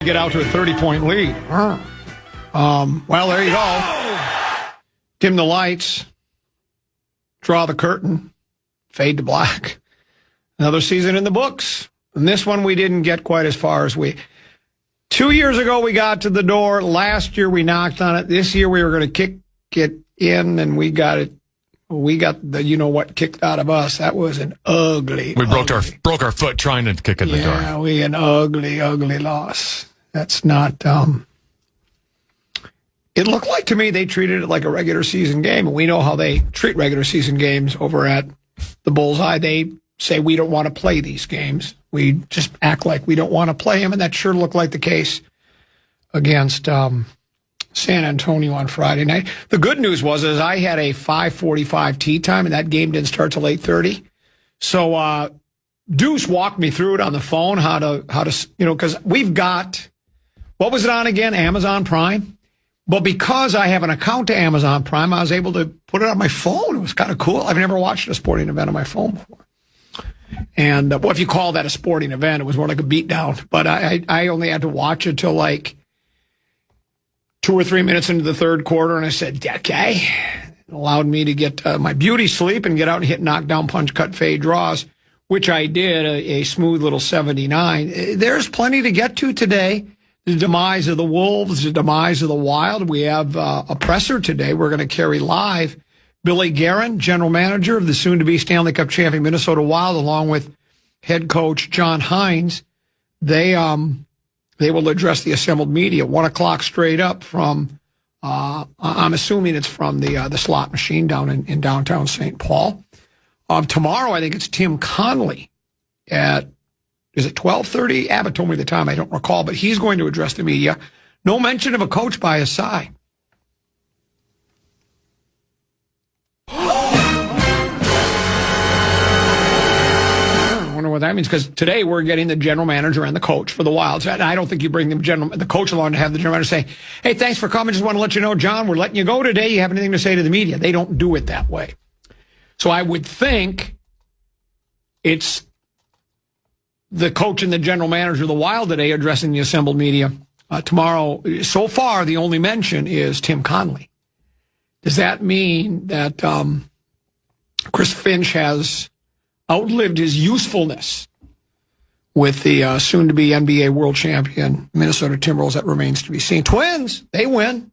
Get out to a 30-point lead. Well, there you go. Dim the lights. Draw the curtain. Fade to black. Another season in the books. And this one we didn't get quite as far as 2 years ago we got to the door. Last year we knocked on it. This year we were going to kick it in, and we got it. We got the you-know-what kicked out of us. That was an ugly. We broke our foot trying to kick in the door. Yeah, we an ugly loss. That's not. It looked like to me they treated it like a regular season game, and we know how they treat regular season games over at the Bullseye. They say we don't want to play these games. We just act like we don't want to play them, and that sure looked like the case against San Antonio on Friday night. The good news was I had a 5:45 tee time, and that game didn't start till 8:30. So Deuce walked me through it on the phone how to because we've got, what was it on again? Amazon Prime. But because I have an account to Amazon Prime, I was able to put it on my phone. It was kind of cool. I've never watched a sporting event on my phone before. And well, if you call that a sporting event, it was more like a beatdown. But I only had to watch it till like 2 or 3 minutes into the third quarter, and I said, okay. It allowed me to get my beauty sleep and get out and hit knockdown, punch, cut, fade draws, which I did, a smooth little 79. There's plenty to get to today. The demise of the Wolves, the demise of the Wild. We have a presser today. We're going to carry live Billy Guerin, general manager of the soon-to-be Stanley Cup champion Minnesota Wild, along with head coach John Hines. They will address the assembled media 1 o'clock straight up from. I'm assuming it's from the slot machine down in downtown St. Paul. Tomorrow, I think it's Tim Connolly at. Is it 12:30? Abbott told me the time. I don't recall, but he's going to address the media. No mention of a coach by his side. I wonder what that means, because today we're getting the general manager and the coach for the Wilds. I don't think you bring the coach along to have the general manager say, hey, thanks for coming. Just want to let you know, John, we're letting you go today. You have anything to say to the media? They don't do it that way. So I would think it's the coach and the general manager of the Wild today addressing the assembled media. Tomorrow, so far, the only mention is Tim Connolly. Does that mean that Chris Finch has outlived his usefulness with the soon-to-be NBA world champion Minnesota Timberwolves? That remains to be seen. Twins, they win.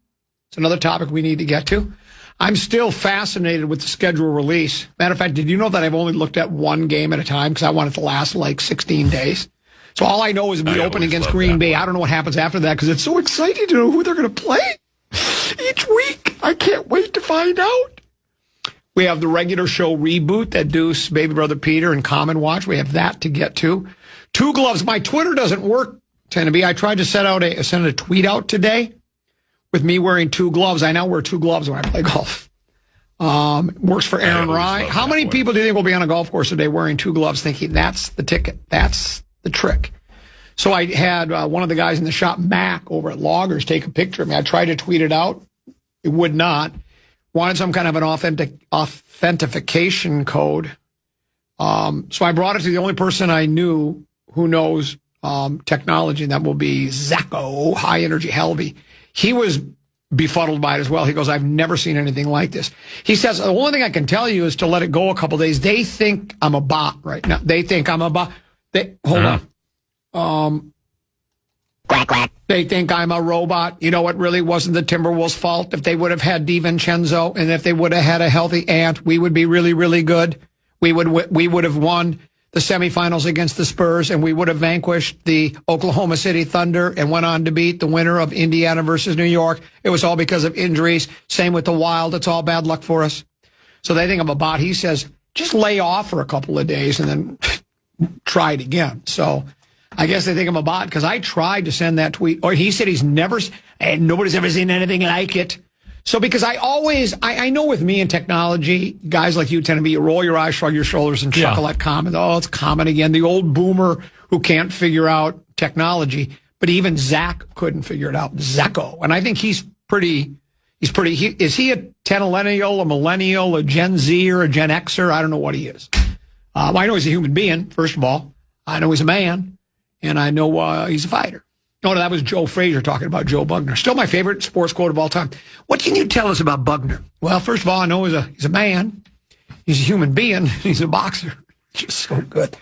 It's another topic we need to get to. I'm still fascinated with the schedule release. Matter of fact, did you know that I've only looked at one game at a time because I want it to last like 16 days? So all I know is we open against Green Bay. I don't know what happens after that because it's so exciting to know who they're going to play each week. I can't wait to find out. We have the regular show reboot that Deuce, Baby Brother Peter, and Common watch. We have that to get to. 2 gloves. My Twitter doesn't work, Tenneby. I tried to send a tweet out today with me wearing 2 gloves. I now wear 2 gloves when I play golf. Works for Aaron Rye. How many people do you think will be on a golf course today wearing 2 gloves thinking that's the ticket? That's the trick. So I had one of the guys in the shop, Mac, over at Loggers, take a picture of me. I tried to tweet it out. It would not. Wanted some kind of an authentication code. So I brought it to the only person I knew who knows technology, and that will be Zacco, High Energy Helvey. He was befuddled by it as well. He goes, I've never seen anything like this. He says, the only thing I can tell you is to let it go a couple days. They think I'm a bot right now. They think I'm a bot. Hold on. Quack, quack. They think I'm a robot. You know, it really wasn't the Timberwolves' fault. If they would have had DiVincenzo and if they would have had a healthy Ant, we would be really, really good. We would have won the semifinals against the Spurs, and we would have vanquished the Oklahoma City Thunder and went on to beat the winner of Indiana versus New York. It was all because of injuries. Same with the Wild. It's all bad luck for us. So they think I'm a bot. He says, just lay off for a couple of days and then try it again. So I guess they think I'm a bot because I tried to send that tweet. Or he said nobody's ever seen anything like it. So because I know with me in technology, guys like you tend to be, you roll your eyes, shrug your shoulders, and chuckle at Common. Oh, it's Common again. The old boomer who can't figure out technology. But even Zach couldn't figure it out. Zacco. And I think is he a tenillennial, a millennial, a Gen Z, or a Gen Xer? I don't know what he is. I know he's a human being, first of all. I know he's a man. And I know he's a fighter. No, that was Joe Frazier talking about Joe Bugner. Still my favorite sports quote of all time. What can you tell us about Bugner? Well, first of all, I know he's a man. He's a human being. He's a boxer. Just so good.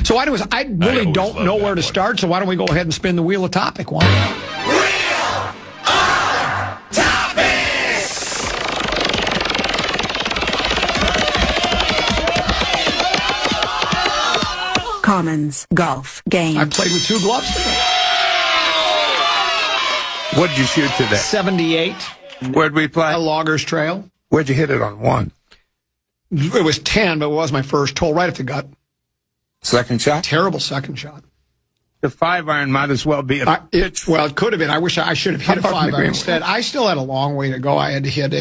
So anyways, I really don't know where to start, so why don't we go ahead and spin the wheel of topic one. Commons golf game. I played with 2 gloves today. What did you shoot today? 78. Where'd we play? Loggers Trail. Where'd you hit it on 1? It was 10, but it was my first hole, right at the gut. Second shot? Terrible second shot. The 5-iron might as well be a pitch. Well, it could have been. I wish I should have hit a How far from the 5-iron green? instead. I still had a long way to go. I had to hit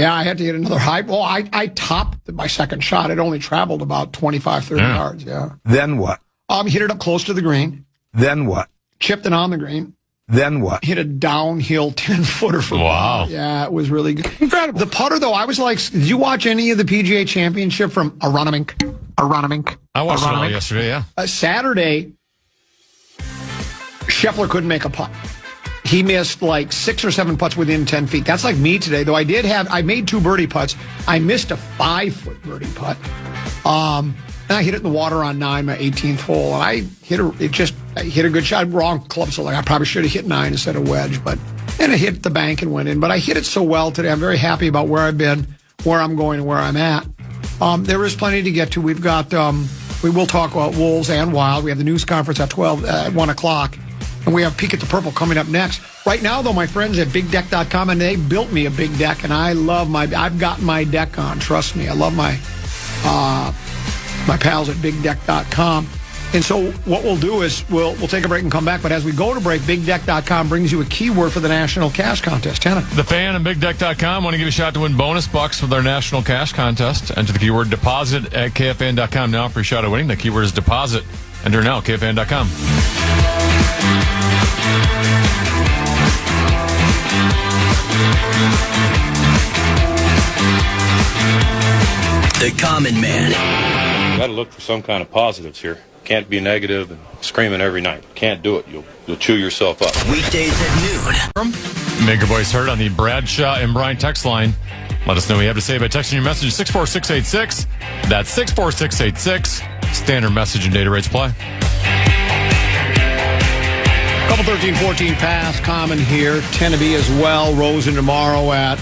I had to hit another high. Well, I topped my second shot. It only traveled about 25, 30 yards, yeah. Then what? Hit it up close to the green. Then what? Chipped it on the green. Then what? Hit a downhill 10-footer for Wow. Yeah, it was really good. Incredible. The putter, though, I was like, did you watch any of the PGA Championship from Aronimink? I watched it all yesterday, yeah. Saturday, Scheffler couldn't make a putt. He missed like 6 or 7 putts within 10 feet. That's like me today, though. I made 2 birdie putts. I missed a 5-foot birdie putt. And I hit it in the water on 9, my 18th hole. And I hit a good shot. Wrong club, so like I probably should have hit 9 instead of wedge. And it hit the bank and went in. But I hit it so well today. I'm very happy about where I've been, where I'm going, and where I'm at. There is plenty to get to. We've got, we will talk about Wolves and Wild. We have the news conference at 1 o'clock. And we have Peek at the Purple coming up next. Right now, though, my friends at BigDeck.com, and they built me a big deck, and I love I've got my deck on. Trust me, I love my pals at BigDeck.com. And so what we'll do is we'll take a break and come back. But as we go to break, BigDeck.com brings you a keyword for the National Cash Contest. Tanner. The Fan and BigDeck.com want to give you a shot to win bonus bucks for their National Cash Contest. Enter the keyword deposit at KFAN.com now for a shot at winning. The keyword is deposit. Enter now, KFAN.com. The Common Man. Got to look for some kind of positives here. Can't be negative and screaming every night. Can't do it. You'll chew yourself up. Weekdays at noon. Make your voice heard on the Bradshaw and Bryan text line. Let us know what you have to say by texting your message 64686. That's 64686. Standard message and data rates apply. Couple 13-14 past, Common here. Tennessee as well. Rosen tomorrow at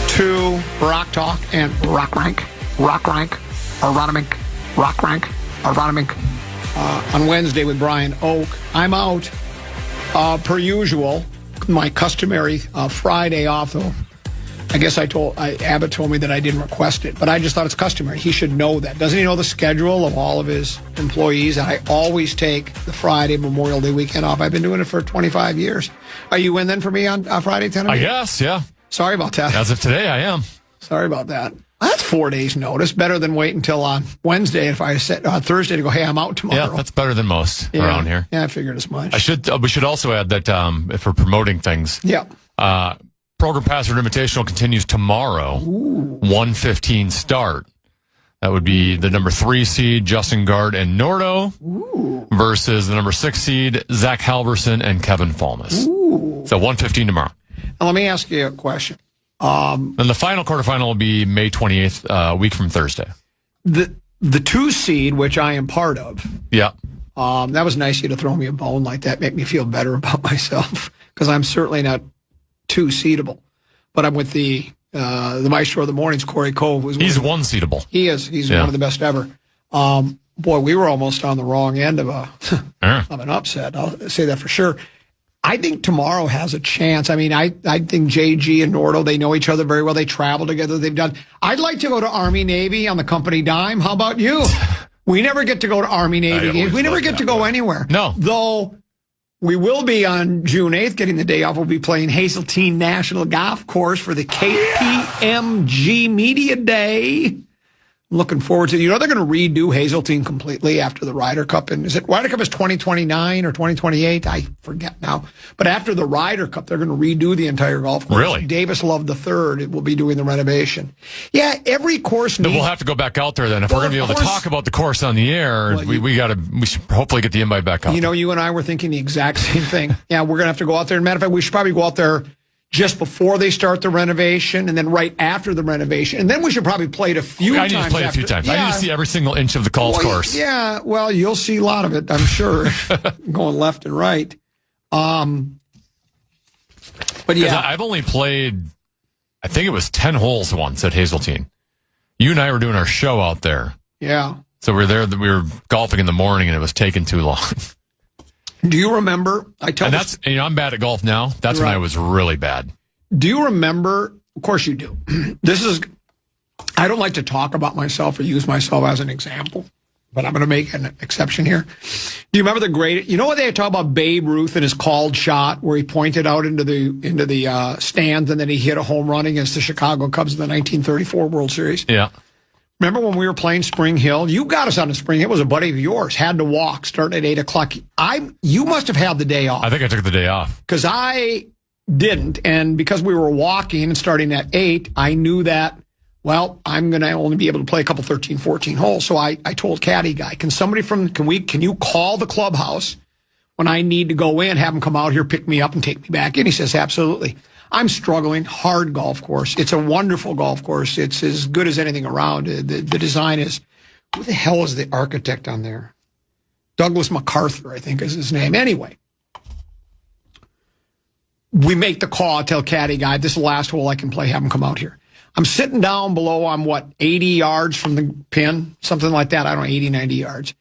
2. Rock Talk and Rock Rank. Aronimink. On Wednesday with Brian Oak. I'm out, per usual. My customary Friday off, though. I guess Abbott told me that I didn't request it, but I just thought it's customary. He should know that. Doesn't he know the schedule of all of his employees? And I always take the Friday Memorial Day weekend off. I've been doing it for 25 years. Are you in then for me on Friday, Tennessee? I guess, yeah. Sorry about that. As of today, I am. Sorry about that. That's 4 days' notice. Better than wait until on Wednesday if I said Thursday to go, hey, I'm out tomorrow. Yeah, that's better than most around here. Yeah, I figured as much. We should also add that if we're promoting things, Program Password Invitational continues tomorrow, 1:15 start. That would be the number 3 seed, Justin Gard and Nordo, versus the number 6 seed, Zach Halverson and Kevin Falmus. So 1:15 tomorrow. Now, let me ask you a question. And the final quarterfinal will be May 28th, a week from Thursday. The 2 seed, which I am part of. Yeah. That was nice of you to throw me a bone like that, make me feel better about myself, because I'm certainly not 2 seedable. But I'm with the maestro of the mornings, Corey Cove. He's 1 seedable. He is. He's one of the best ever. Boy, we were almost on the wrong end of an upset. I'll say that for sure. I think tomorrow has a chance. I mean, I think JG and Nordo, they know each other very well. They travel together. I'd like to go to Army Navy on the company dime. How about you? We never get to go to Army Navy games. We never get to go anywhere. No. Though we will be on June 8th getting the day off. We'll be playing Hazeltine National Golf Course for the KPMG Media Day. looking forward to it. They're going to redo Hazeltine completely after the Ryder Cup. And Ryder Cup is 2029 or 2028? I forget now. But after the Ryder Cup, they're going to redo the entire golf course. Really? Davis Love III will be doing the renovation. Yeah, every course needs... We'll have to go back out there then. If we're going to be able to talk about the course on the air, we should hopefully get the invite back out. You and I were thinking the exact same thing. Yeah, we're going to have to go out there. As a matter of fact, we should probably go out there just before they start the renovation and then right after the renovation. And then we should probably play it a few times. I need to play it a few times. Yeah. I need to see every single inch of the golf course. Yeah, well, you'll see a lot of it, I'm sure, going left and right. But yeah. I've only played, I think it was 10 holes once at Hazeltine. You and I were doing our show out there. Yeah. So we were golfing in the morning and it was taking too long. Do you remember? I'm bad at golf now. That's when I was really bad. Do you remember? Of course you do. I don't like to talk about myself or use myself as an example, but I'm going to make an exception here. Do you remember what they talk about Babe Ruth and his called shot where he pointed out into the stands and then he hit a home run against the Chicago Cubs in the 1934 World Series? Yeah. Remember when we were playing Spring Hill? You got us on the Spring Hill. It was a buddy of yours. Had to walk, starting at 8 o'clock. You must have had the day off. I think I took the day off. Because I didn't. And because we were walking and starting at 8, I knew that, well, I'm going to only be able to play a couple 13, 14 holes. So I told Caddy Guy, can you call the clubhouse when I need to go in, have him come out here, pick me up and take me back in? He says, absolutely. I'm struggling. Hard golf course. It's a wonderful golf course. It's as good as anything around. The design is, who the hell is the architect on there? Douglas MacArthur, I think is his name. Anyway, we make the call. I tell Caddy Guy, this is the last hole I can play. Have him come out here. I'm sitting down below. I'm 80 yards from the pin, something like that. I don't know, 80, 90 yards.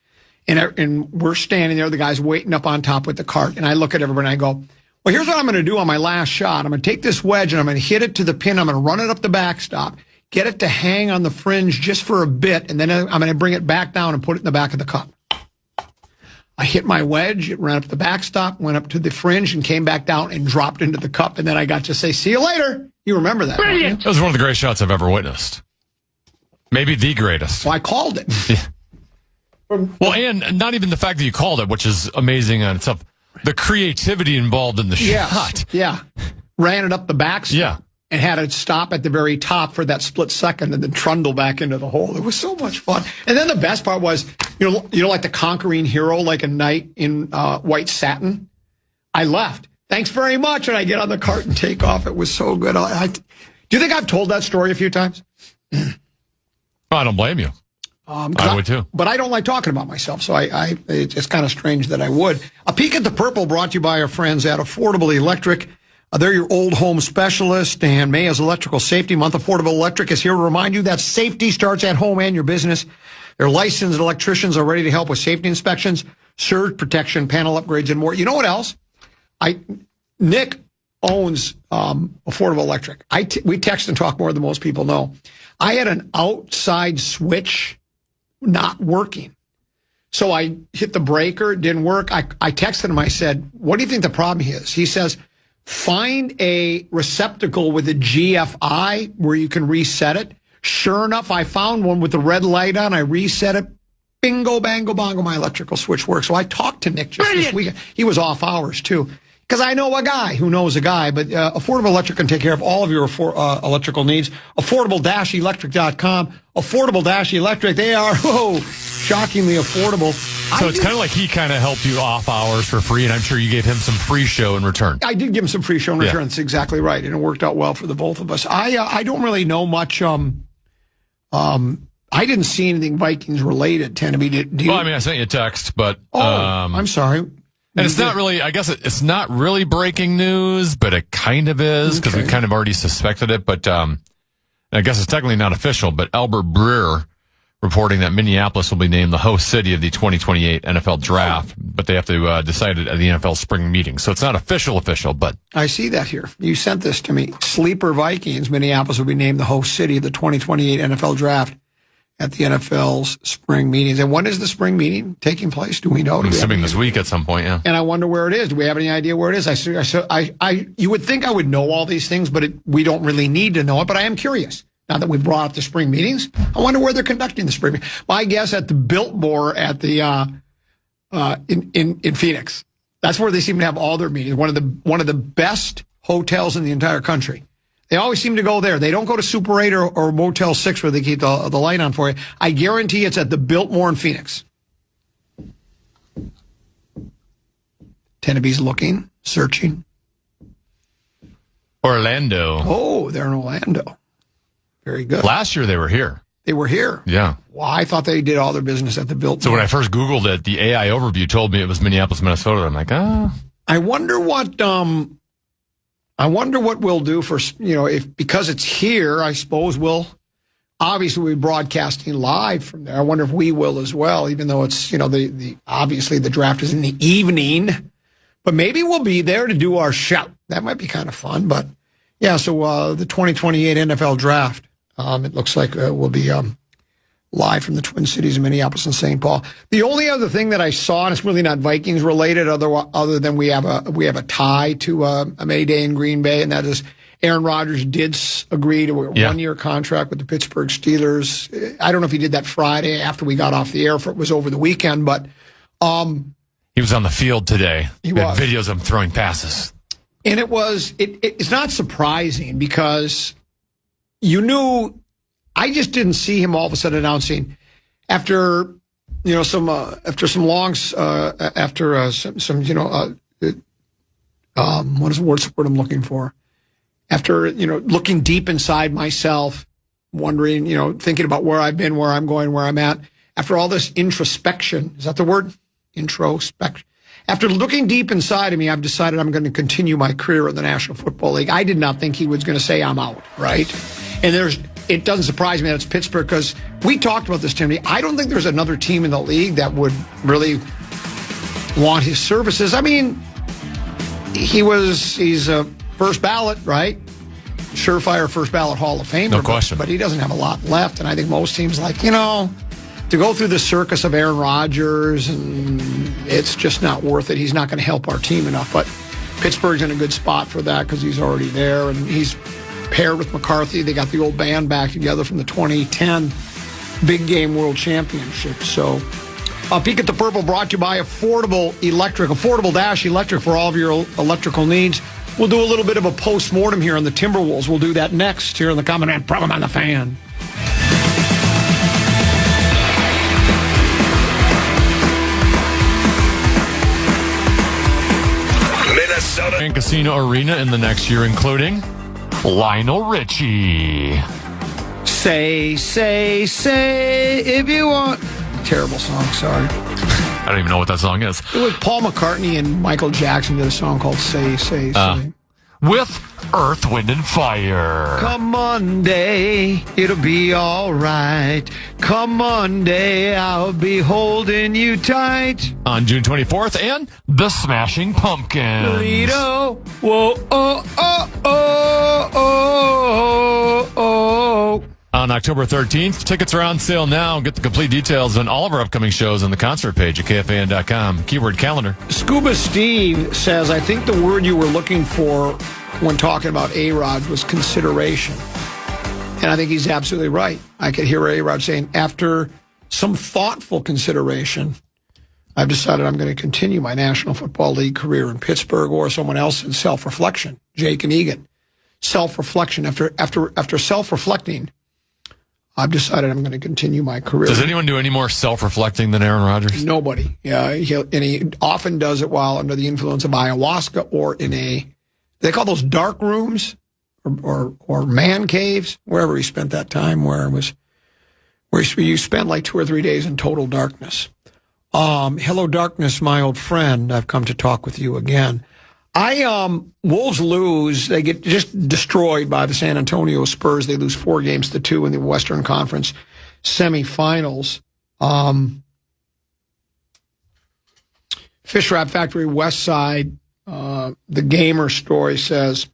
And we're standing there. The guy's waiting up on top with the cart. And I look at everybody and I go, well, here's what I'm going to do on my last shot. I'm going to take this wedge and I'm going to hit it to the pin. I'm going to run it up the backstop, get it to hang on the fringe just for a bit, and then I'm going to bring it back down and put it in the back of the cup. I hit my wedge, it ran up the backstop, went up to the fringe, and came back down and dropped into the cup. And then I got to say, see you later. You remember that? Brilliant. That was one of the greatest shots I've ever witnessed. Maybe the greatest. Well, I called it. Yeah. Well, and not even the fact that you called it, which is amazing on itself. The creativity involved in the shot. Yeah. Ran it up the backstop. Yeah. And had it stop at the very top for that split second and then trundle back into the hole. It was so much fun. And then the best part was, like the conquering hero, like a knight in white satin. I left. Thanks very much. And I get on the cart and take off. It was so good. Do you think I've told that story a few times? I don't blame you. I would too. But I don't like talking about myself, so it's kind of strange that I would. A peek at the purple brought to you by our friends at Affordable Electric. They're your old home specialist, and May is Electrical Safety Month. Affordable Electric is here to remind you that safety starts at home and your business. Their licensed electricians are ready to help with safety inspections, surge protection, panel upgrades, and more. You know what else? Nick owns Affordable Electric. We text and talk more than most people know. I had an outside switch not working. So I hit the breaker, it didn't work. I texted him, I said, what do you think the problem is? He says, find a receptacle with a GFI where you can reset it. Sure enough, I found one with the red light on. I reset it. Bingo, bango, bongo, my electrical switch works. So I talked to Nick just this week. He was off hours too. Because I know a guy who knows a guy, but Affordable Electric can take care of all of your electrical needs. Affordable-electric.com. Affordable-electric, they are shockingly affordable. So it's kind of like he kind of helped you off hours for free, and I'm sure you gave him some free show in return. I did give him some free show in return. That's exactly right, and it worked out well for the both of us. I don't really know much. I didn't see anything Vikings related. Tend to be. Well, I sent you a text, but I'm sorry. And it's not really, I guess it's not really breaking news, but it kind of is because we kind of already suspected it. But I guess it's technically not official, but Albert Breer reporting that Minneapolis will be named the host city of the 2028 NFL draft, but they have to decide it at the NFL spring meeting. So it's not official, but. I see that here. You sent this to me. Sleeper Vikings, Minneapolis will be named the host city of the 2028 NFL draft at the NFL's spring meetings. And when is the spring meeting taking place? Do we know? I'm assuming this week at some point, yeah. And I wonder where it is. Do we have any idea where it is? You would think I would know all these things, but we don't really need to know it. But I am curious. now that we've brought up the spring meetings. I wonder where they're conducting the spring meetings. My guess at the Biltmore at the in Phoenix. That's where they seem to have all their meetings. One of the best hotels in the entire country. They always seem to go there. They don't go to Super 8 or Motel 6 where they keep the light on for you. I guarantee it's at the Biltmore in Phoenix. Tenneby's looking, searching. Orlando. Oh, they're in Orlando. Very good. Last year they were here. They were here? Yeah. Well, I thought they did all their business at the Biltmore. So when I first Googled it, the AI overview told me it was Minneapolis, Minnesota. I'm like, I wonder what we'll do for, because it's here, I suppose we'll be broadcasting live from there. I wonder if we will as well, even though it's, obviously the draft is in the evening, but maybe we'll be there to do our show. That might be kind of fun, but yeah, so the 2028 NFL draft, it looks like we'll be live from the Twin Cities of Minneapolis and St. Paul. The only other thing that I saw, and it's really not Vikings related, other than we have a tie to a May Day in Green Bay, and that is Aaron Rodgers did agree to a one-year contract with the Pittsburgh Steelers. I don't know if he did that Friday after we got off the air, if it was over the weekend, but he was on the field today. He had was. Videos of him throwing passes. And it's not surprising because you knew. I just didn't see him all of a sudden announcing after some what is the word I'm looking for? After looking deep inside myself, wondering, thinking about where I've been, where I'm going, where I'm at. After all this introspection, is that the word? Introspection. After looking deep inside of me, I've decided I'm going to continue my career in the National Football League. I did not think he was going to say I'm out, right? And it doesn't surprise me that it's Pittsburgh because we talked about this, Timmy. I don't think there's another team in the league that would really want his services. I mean, he's a first ballot, right? Surefire first ballot Hall of Famer. No question. But he doesn't have a lot left. And I think most teams to go through the circus of Aaron Rodgers, and it's just not worth it. He's not going to help our team enough. But Pittsburgh's in a good spot for that because he's already there, and he's paired with McCarthy. They got the old band back together from the 2010 Big Game World Championship. So, Peek at the Purple brought to you by Affordable Dash Electric for all of your electrical needs. We'll do a little bit of a post-mortem here on the Timberwolves. We'll do that next here on the Common Man Problem on the Fan. And Casino Arena in the next year, including Lionel Richie. Say if you want. Terrible song, sorry. I don't even know what that song is. It was Paul McCartney and Michael Jackson did a song called Say. With Earth, Wind, and Fire. Come Monday, it'll be all right. Come Monday, I'll be holding you tight. On June 24th, and The Smashing Pumpkins. Lido, whoa, oh, oh, oh, oh, oh. On October 13th, tickets are on sale now. Get the complete details on all of our upcoming shows on the concert page at KFAN.com. Keyword calendar. Scuba Steve says, I think the word you were looking for when talking about A-Rod was consideration. And I think he's absolutely right. I could hear A-Rod saying, after some thoughtful consideration, I've decided I'm going to continue my National Football League career in Pittsburgh, or someone else in self-reflection. Jake and Egan. Self-reflection. After self-reflecting, I've decided I'm going to continue my career. Does anyone do any more self-reflecting than Aaron Rodgers? Nobody. Yeah, he often does it while under the influence of ayahuasca or in they call those dark rooms or man caves, wherever he spent that time, where you spent like 2 or 3 days in total darkness. Hello, darkness, my old friend. I've come to talk with you again. Wolves lose. They get just destroyed by the San Antonio Spurs. They lose 4-2 in the Western Conference semifinals. Fish Wrap Factory West Side, the Gamer story says,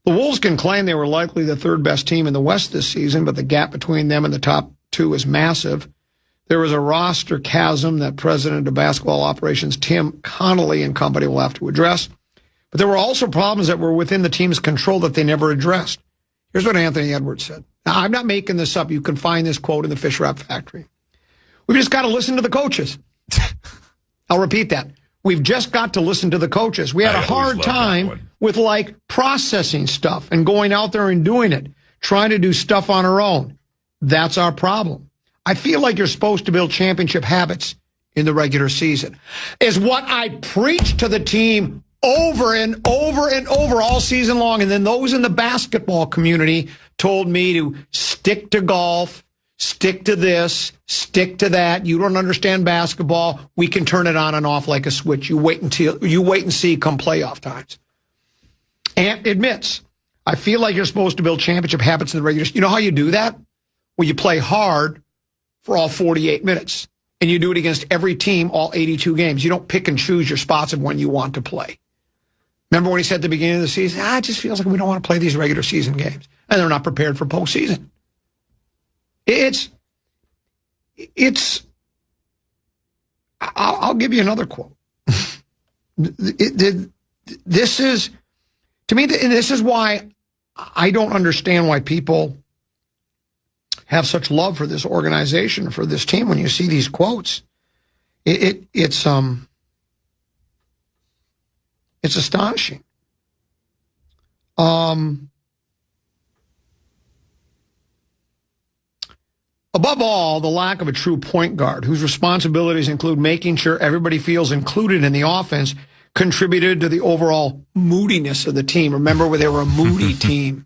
the Wolves can claim they were likely the third best team in the West this season, but the gap between them and the top two is massive. There was a roster chasm that President of Basketball Operations Tim Connolly and company will have to address. But there were also problems that were within the team's control that they never addressed. Here's what Anthony Edwards said. Now, I'm not making this up. You can find this quote in the Fish Wrap Factory. We've just got to listen to the coaches. I'll repeat that. We've just got to listen to the coaches. We had a hard time with, like, processing stuff and going out there and doing it, trying to do stuff on our own. That's our problem. I feel like you're supposed to build championship habits in the regular season, is what I preach to the team over and over and over all season long. And then those in the basketball community told me to stick to golf, stick to this, stick to that. You don't understand basketball. We can turn it on and off like a switch. You wait and see come playoff times. Ant admits, I feel like you're supposed to build championship habits in the regular season. You know how you do that? Well, you play hard for all 48 minutes. And you do it against every team, all 82 games. You don't pick and choose your spots of when you want to play. Remember when he said at the beginning of the season, it just feels like we don't want to play these regular season games. And they're not prepared for postseason. I'll give you another quote. This is, to me, and this is why I don't understand why people have such love for this organization, for this team. When you see these quotes, it's astonishing. Above all, the lack of a true point guard whose responsibilities include making sure everybody feels included in the offense contributed to the overall moodiness of the team. Remember where they were a moody team.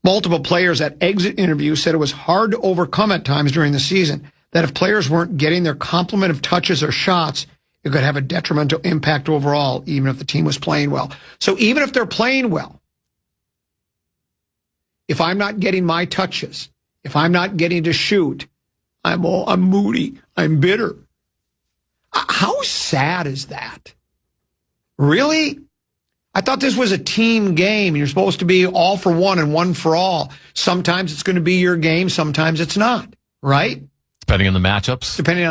Multiple players at exit interviews said it was hard to overcome at times during the season, that if players weren't getting their complement of touches or shots, it could have a detrimental impact overall, even if the team was playing well. So even if they're playing well, if I'm not getting my touches, if I'm not getting to shoot, I'm moody, I'm bitter. How sad is that? Really? I thought this was a team game, and you're supposed to be all for one and one for all. Sometimes it's going to be your game, sometimes it's not, right? Depending on the matchups. Depending,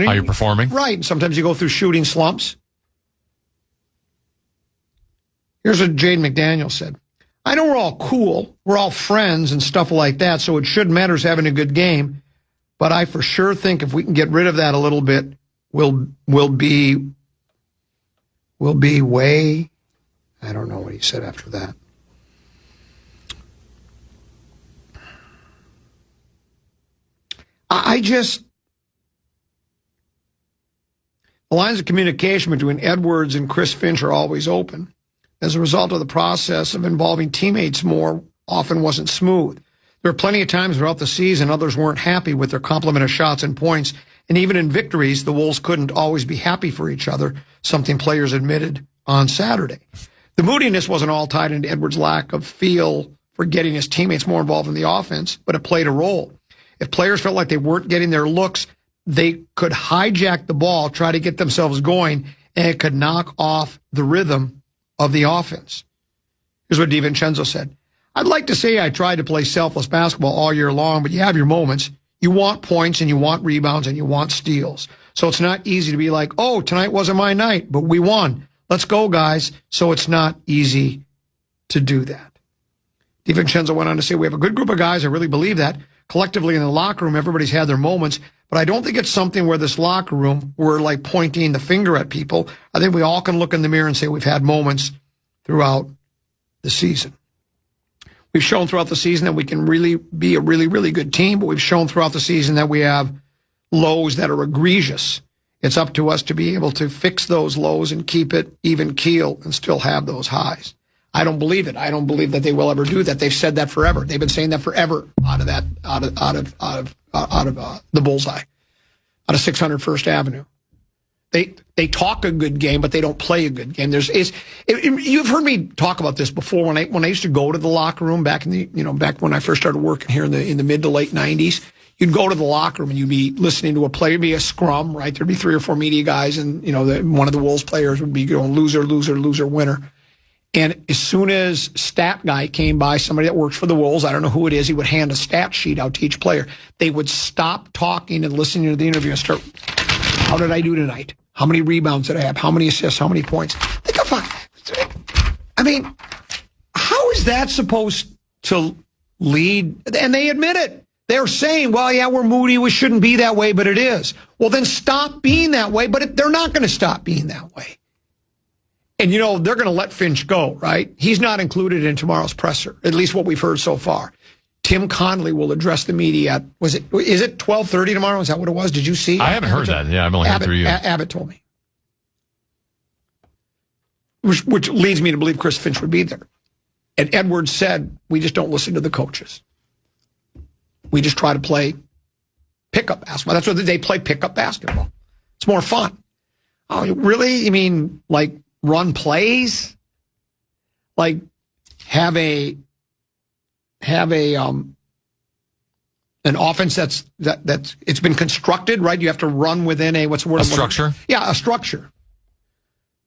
how you're performing. Right. Sometimes you go through shooting slumps. Here's what Jaden McDaniel said. I know we're all cool, we're all friends and stuff like that, so it shouldn't matter as having a good game, but I for sure think if we can get rid of that a little bit, we'll be way, I don't know what he said after that. The lines of communication between Edwards and Chris Finch are always open. As a result of the process of involving teammates more often wasn't smooth. There were plenty of times throughout the season others weren't happy with their complement of shots and points, and even in victories, the Wolves couldn't always be happy for each other, something players admitted on Saturday. The moodiness wasn't all tied into Edwards' lack of feel for getting his teammates more involved in the offense, but it played a role. If players felt like they weren't getting their looks, they could hijack the ball, try to get themselves going, and it could knock off the rhythm of the offense. Here's what DiVincenzo said. I'd like to say I tried to play selfless basketball all year long, but you have your moments. You want points and you want rebounds and you want steals. So it's not easy to be like, oh, tonight wasn't my night, but we won. Let's go, guys. So it's not easy to do that. DiVincenzo went on to say, we have a good group of guys. I really believe that. Collectively in the locker room, everybody's had their moments, but I don't think it's something where this locker room, we're like pointing the finger at people. I think we all can look in the mirror and say we've had moments throughout the season. We've shown throughout the season that we can really be a really, really good team, but we've shown throughout the season that we have lows that are egregious. It's up to us to be able to fix those lows and keep it even keel and still have those highs. I don't believe it. I don't believe that they will ever do that. They've said that forever. They've been saying that forever out of the bullseye, out of 600 First Avenue. They talk a good game, but they don't play a good game. You've heard me talk about this before when I used to go to the locker room back back when I first started working here in the mid to late 90s. You'd go to the locker room and you'd be listening to a player, be a scrum, right? There'd be 3 or 4 media guys, and one of the Wolves players would be going loser, loser, loser, winner. And as soon as stat guy came by, somebody that works for the Wolves, I don't know who it is, he would hand a stat sheet out to each player. They would stop talking and listening to the interview and start, how did I do tonight? How many rebounds did I have? How many assists? How many points? I mean, how is that supposed to lead? And they admit it. They're saying, well, yeah, we're moody. We shouldn't be that way, but it is. Well, then stop being that way. But they're not going to stop being that way. And, they're going to let Finch go, right? He's not included in tomorrow's presser, at least what we've heard so far. Tim Connolly will address the media at, is it 12:30 tomorrow? Is that what it was? Did you see? I haven't heard that. Yeah, I'm only heard through you. Abbott told me. Which leads me to believe Chris Finch would be there. And Edwards said, we just don't listen to the coaches. We just try to play pickup basketball. That's what they play, pickup basketball. It's more fun. Oh, really? You mean like run plays? Like have an offense that's it's been constructed, right? You have to run within a structure? Yeah, a structure.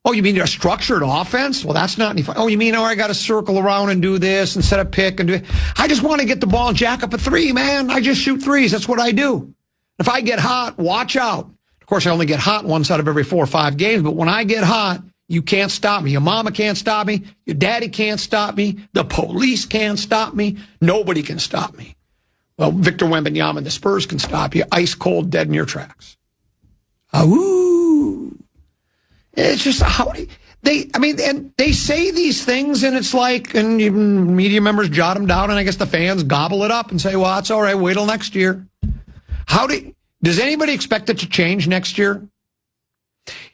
Oh, you mean a structured offense? Well, that's not any fun. Oh, you mean, I got to circle around and do this and set a pick and do it. I just want to get the ball and jack up a three, man. I just shoot threes. That's what I do. If I get hot, watch out. Of course, I only get hot once out of every 4 or 5 games, but when I get hot, you can't stop me. Your mama can't stop me. Your daddy can't stop me. The police can't stop me. Nobody can stop me. Well, Victor Wembanyama and the Spurs can stop you. Ice cold, dead in your tracks. Ooh. It's just and they say these things, and it's like, and even media members jot them down, and I guess the fans gobble it up and say, well, that's all right, wait till next year. Does anybody expect it to change next year?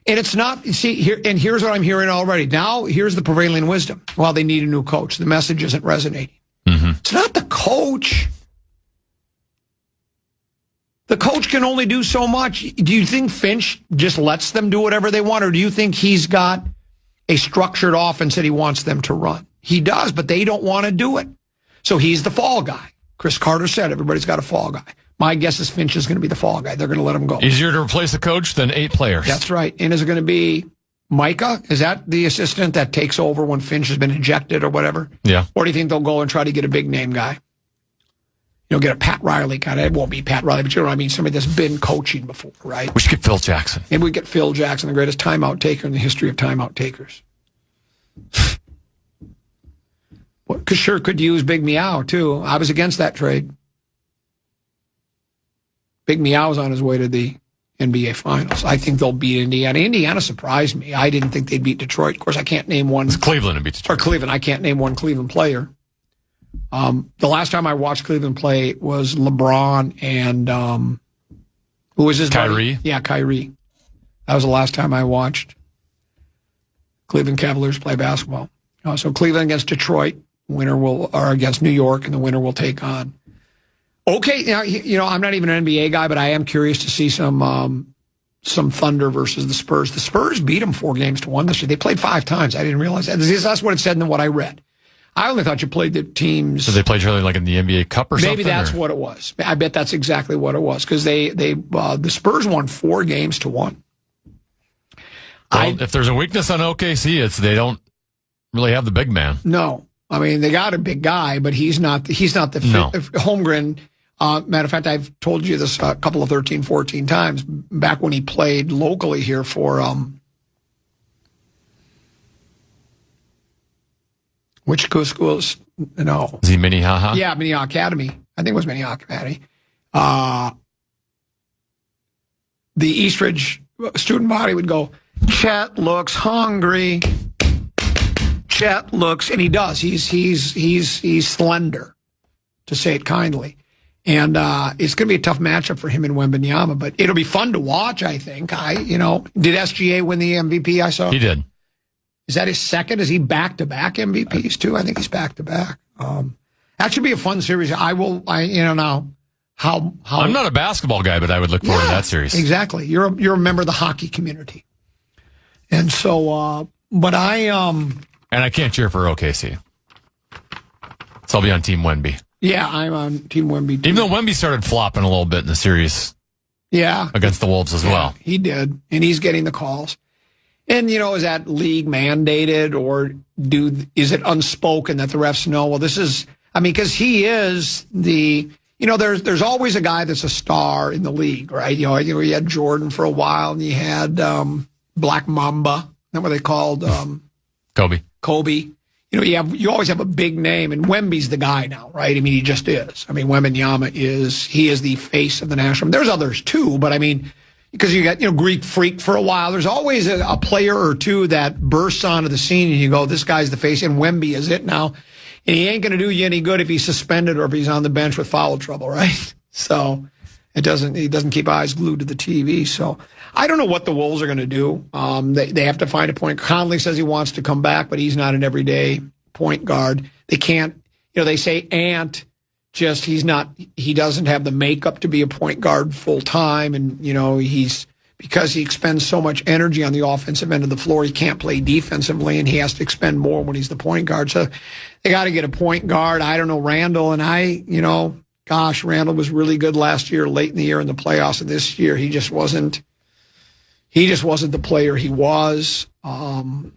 And it's not, here's what I'm hearing already. Now, here's the prevailing wisdom. Well, they need a new coach. The message isn't resonating. Mm-hmm. It's not the coach. The coach can only do so much. Do you think Finch just lets them do whatever they want, or do you think he's got a structured offense that he wants them to run? He does, but they don't want to do it. So he's the fall guy. Chris Carter said everybody's got a fall guy. My guess is Finch is going to be the fall guy. They're going to let him go. Easier to replace a coach than 8 players. That's right. And is it going to be Micah? Is that the assistant that takes over when Finch has been ejected or whatever? Yeah. Or do you think they'll go and try to get a big name guy? Get a Pat Riley kind of. It won't be Pat Riley, but you know what I mean? Somebody that's been coaching before, right? We should get Phil Jackson. Maybe we get Phil Jackson, the greatest timeout taker in the history of timeout takers. Sure could use Big Meow, too. I was against that trade. Big Meow's on his way to the NBA Finals. I think they'll beat Indiana. Indiana surprised me. I didn't think they'd beat Detroit. Of course, I can't name one. It's Cleveland who beat Detroit. Or Cleveland. I can't name one Cleveland player. The last time I watched Cleveland play was LeBron and who was his Kyrie? buddy? Yeah, Kyrie. That was the last time I watched Cleveland Cavaliers play basketball. So Cleveland against Detroit, or against New York, and the winner will take on. Okay, now I'm not even an NBA guy, but I am curious to see some Thunder versus the Spurs. The Spurs beat them 4-1 this year. They played 5 times. I didn't realize that. That's what it said in what I read. I only thought you played the teams. So they played each other like in the NBA Cup or something? Maybe that's what it was. I bet that's exactly what it was, because the Spurs won 4-1. Well, if there's a weakness on OKC, it's they don't really have the big man. No, I mean they got a big guy, but he's not the Holmgren. Matter of fact, I've told you this a couple of 13, 14 times back when he played locally here for which schools? No. Is he Minnehaha? Yeah, Minnehaha Academy. I think it was Minnehaha Academy. The Eastridge student body would go, Chet looks hungry. Chet looks, and he does. He's slender, to say it kindly. And it's going to be a tough matchup for him and Wembanyama, but it'll be fun to watch, I think. Did SGA win the MVP I saw? He did. Is that his second? Is he back-to-back MVPs, too? I think he's back-to-back. That should be a fun series. I'm not a basketball guy, but I would look forward to that series. Exactly. You're a member of the hockey community. And so, but and I can't cheer for OKC. So I'll be on Team Wemby. Yeah, I'm on Team Wemby, too. Even though Wemby started flopping a little bit in the series. Yeah. Against the Wolves as well. He did. And he's getting the calls. And, is that league mandated, or is it unspoken that the refs know? Well, because he is there's always a guy that's a star in the league, right? You had Jordan for a while, and you had Black Mamba. Is that what they called? Kobe. you always have a big name, and Wemby's the guy now, right? I mean, he just is. I mean, Wembanyama is the face of the national. There's others too, but I mean, because you got, Greek Freak for a while. There's always a player or two that bursts onto the scene, and you go, this guy's the face, and Wemby is it now. And he ain't going to do you any good if he's suspended or if he's on the bench with foul trouble, right? So he doesn't keep eyes glued to the TV. So I don't know what the Wolves are going to do. They have to find a point. Conley says he wants to come back, but he's not an everyday point guard. They can't, they say Ant, he doesn't have the makeup to be a point guard full time. And, because he expends so much energy on the offensive end of the floor, he can't play defensively, and he has to expend more when he's the point guard. So they got to get a point guard. I don't know, Randall, and Randall was really good last year, late in the year in the playoffs, and this year he just wasn't the player he was. And,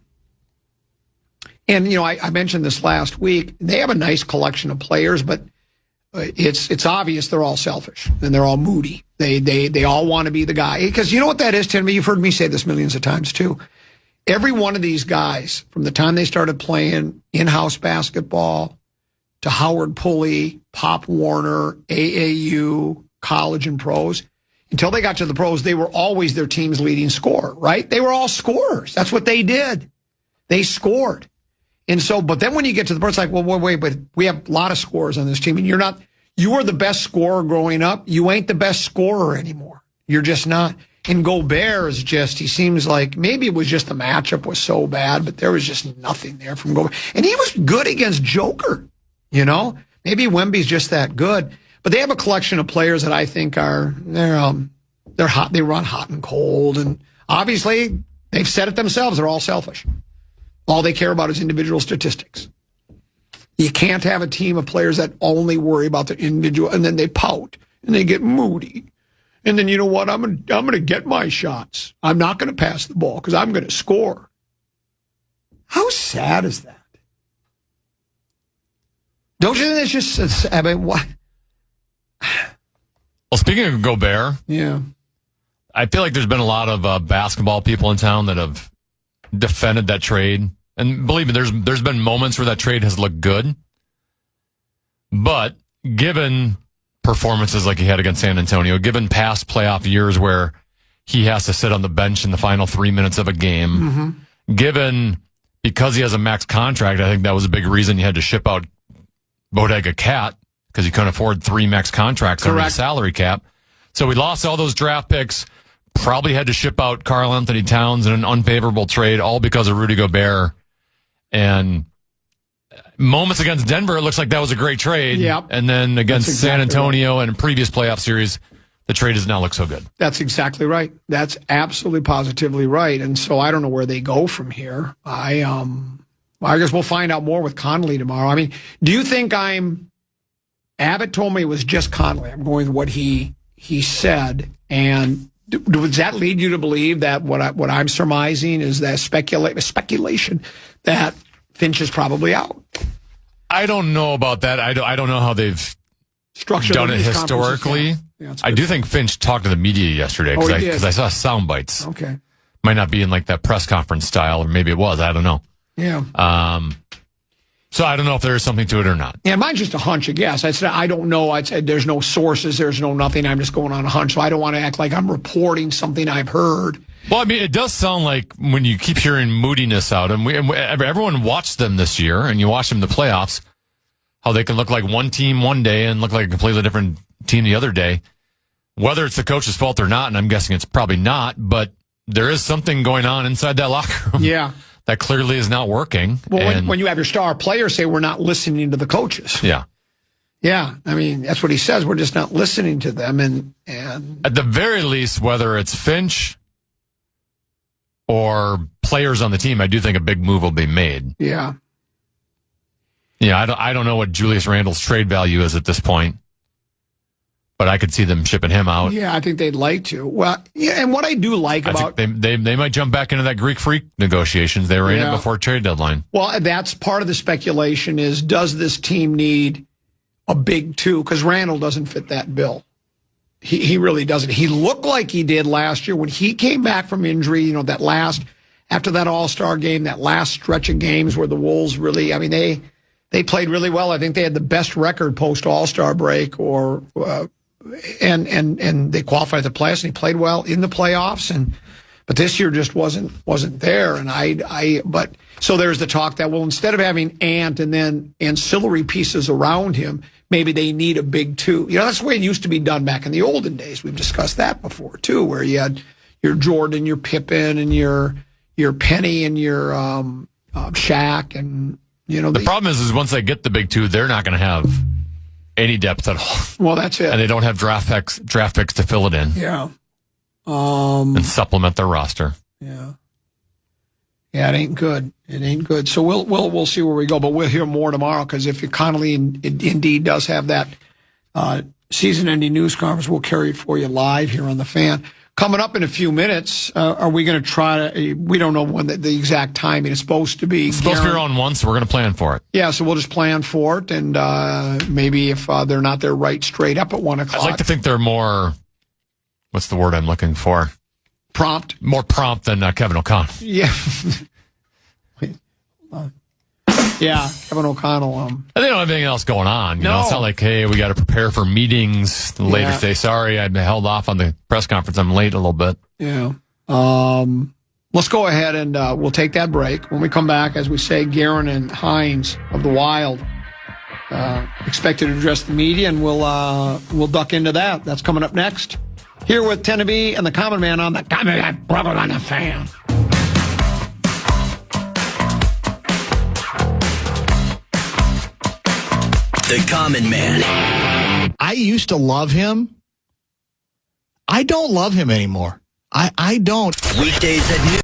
I mentioned this last week. They have a nice collection of players, but it's obvious they're all selfish and they're all moody. They all want to be the guy. Because you know what that is, Tim? You've heard me say this millions of times too. Every one of these guys, from the time they started playing in-house basketball to Howard Pulley, Pop Warner, AAU, college and pros, until they got to the pros, they were always their team's leading scorer, right? They were all scorers. That's what they did. They scored. And so, but then when you get to the pros, it's like, well, wait, but we have a lot of scorers on this team, and you were the best scorer growing up. You ain't the best scorer anymore. You're just not. And Gobert is he seems like maybe it was just the matchup was so bad, but there was just nothing there from Gobert. And he was good against Joker, Maybe Wemby's just that good. But they have a collection of players that I think they're hot. They run hot and cold. And obviously, they've said it themselves. They're all selfish. All they care about is individual statistics. You can't have a team of players that only worry about the individual, and then they pout and they get moody. And then, you know what? I'm going to get my shots. I'm not going to pass the ball because I'm going to score. How sad is that? Don't you think it's just, what? Well, speaking of Gobert, yeah, I feel like there's been a lot of basketball people in town that have defended that trade. And believe me, there's been moments where that trade has looked good. But given performances like he had against San Antonio, given past playoff years where he has to sit on the bench in the final 3 minutes of a game, given because he has a max contract, I think that was a big reason you had to ship out Bodega Cat, because he couldn't afford 3 max contracts under the salary cap. So we lost all those draft picks, probably had to ship out Karl Anthony Towns in an unfavorable trade, all because of Rudy Gobert. And moments against Denver, it looks like that was a great trade. Yep. And then against San Antonio and a previous playoff series, the trade does not look so good. That's exactly right. That's absolutely positively right. And so I don't know where they go from here. I guess we'll find out more with Conley tomorrow. I mean, do you think Abbott told me it was just Conley. I'm going with what he said. And does that lead you to believe that what I'm surmising is that speculation that Finch is probably out? I don't know about that. I don't know how they've done it historically. Yeah, I do think Finch talked to the media yesterday because I saw sound bites. Okay. Might not be in like that press conference style, or maybe it was. I don't know. Yeah. So I don't know if there is something to it or not. Yeah, mine's just a hunch, I guess. I said, I don't know. I said, there's no sources. There's no nothing. I'm just going on a hunch. So I don't want to act like I'm reporting something I've heard. Well, I mean, it does sound like when you keep hearing moodiness out, and everyone watched them this year, and you watch them in the playoffs, how they can look like one team one day and look like a completely different team the other day. Whether it's the coach's fault or not, and I'm guessing it's probably not, but there is something going on inside that locker room. Yeah. That clearly is not working. Well, when you have your star players say we're not listening to the coaches. Yeah. Yeah. I mean, that's what he says. We're just not listening to them. And at the very least, whether it's Finch or players on the team, I do think a big move will be made. Yeah. Yeah. I don't know what Julius Randle's trade value is at this point, but I could see them shipping him out. Yeah, I think they'd like to. Well, yeah, and what I do like about they might jump back into that Greek Freak negotiations. They were in it before trade deadline. Well, that's part of the speculation is, does this team need a big two? Because Randle doesn't fit that bill. He really doesn't. He looked like he did last year when he came back from injury, that last after that All-Star game, that last stretch of games where the Wolves really, I mean, they played really well. I think they had the best record post All-Star break, and they qualified the playoffs, and he played well in the playoffs, but this year just wasn't there. But so there's the talk that, well, instead of having Ant and then ancillary pieces around him, maybe they need a big two. That's the way it used to be done back in the olden days. We've discussed that before too, where you had your Jordan, your Pippen, and your Penny, and your Shaq, and the problem is once they get the big two, they're not going to have any depth at all. Well, that's it, and they don't have draft picks to fill it in. Yeah, and supplement their roster. Yeah, it ain't good. It ain't good. So we'll see where we go, but we'll hear more tomorrow, because if Connolly indeed does have that season-ending news conference, we'll carry it for you live here on the Fan. Coming up in a few minutes, are we going to try to, we don't know when the exact timing is supposed to be. It's supposed to be around 1, so we're going to plan for it. Yeah, so we'll just plan for it, and maybe if they're not there right straight up at 1 o'clock. I'd like to think they're more, what's the word I'm looking for? Prompt. More prompt than Kevin O'Connell. Yeah. Yeah, Kevin O'Connell. And they don't have anything else going on. No. It's not like, hey, we got to prepare for meetings later today. Sorry, I held off on the press conference. I'm late a little bit. Yeah. Let's go ahead and we'll take that break. When we come back, as we say, Guerin and Hines of the Wild expected to address the media, and we'll duck into that. That's coming up next. Here with Teneby and the Common Man on the Common Man Brother on the Fan. The Common Man. I used to love him. I don't love him anymore. I don't. Weekdays at noon.